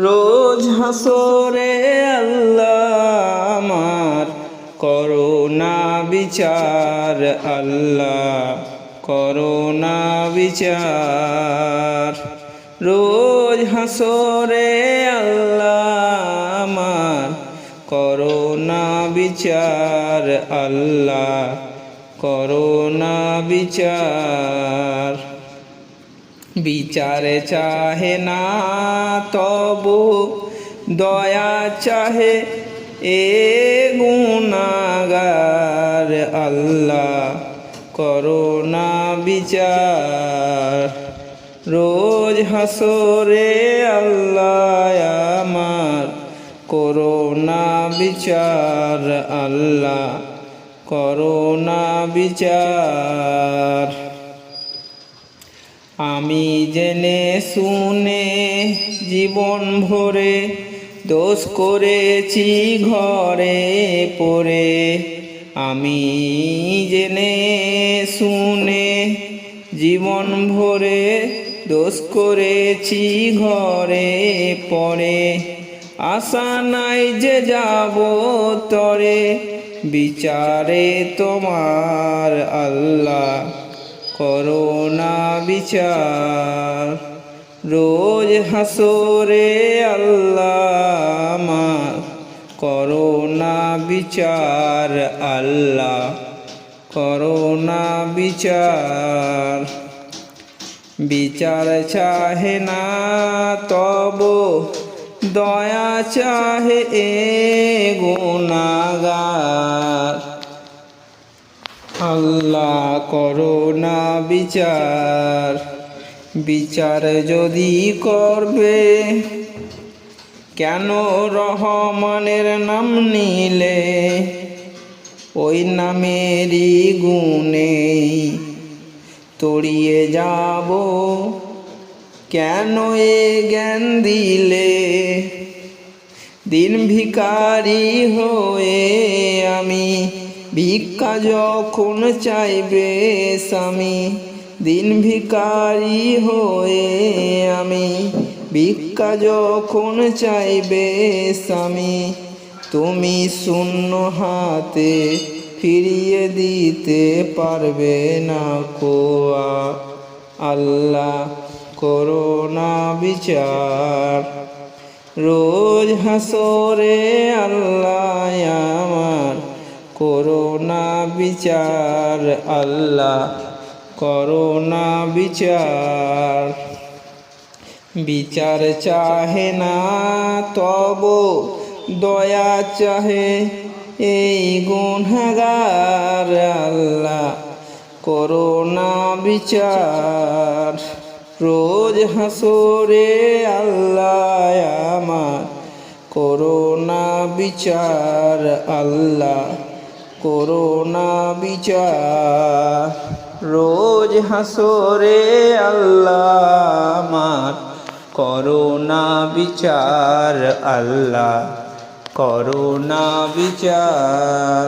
রোজ হাসরে আল্লাহ আমার করোনা বিচার, আল্লাহ করোনা বিচার। রোজ হাসরে আল্লাহ আমার করোনা বিচার, আল্লাহ করোনা বিচার। বিচার চাহে না তবু দয়া চাহে এ গুনাহগার, আল্লাহ করোনা বিচার। রোজ হাসরে আল্লাহ আমার করোনা বিচার, আল্লাহ করোনা বিচার। আমি জেনে শুনে জীবন ভরে দোষ করেছি ঘরে পড়ে। আমি জেনে শুনে জীবন ভরে দোষ করেছি ঘরে পড়ে। আশা নাই যে যাব তরে বিচারে তোমার, আল্লাহ করোনা বিচার। রোজ হাসরে আল্লাহ আমার করোনা বিচার, আল্লাহ করোনা বিচার। বিচার চাহে না তবু দয়া চাহে এ গুনাহগার, আল্লাহ করোনা বিচার। বিচার যদি করবে কেন রহমানের নাম নিলে, ওই নামেরই গুণে তড়িয়ে যাব কেন এ জ্ঞান দিলে। দিন ভিখারি হয়ে আমি ভিক্ষা যখন চাইবে স্বামী, দিন ভিখারি হয়ে আমি ভিক্ষা যখন চাইবে স্বামী, তুমি শূন্য হাতে ফিরিয়ে দিতে পারবে না কোয়া, আল্লাহ করোনা বিচার। রোজ হাসরে আল্লাহ আমার করোনা বিচার, আল্লাহ করোনা বিচার। বিচার চাহে না তবু দয়া চাহে এই গুনাহগার, আল্লাহ করোনা বিচার। রোজ হাসরে আল্লাহ আমার করোনা বিচার, আল্লাহ করোনা বিচার। রোজ হাসরে আল্লাহ আমার করোনা বিচার, আল্লাহ করোনা বিচার।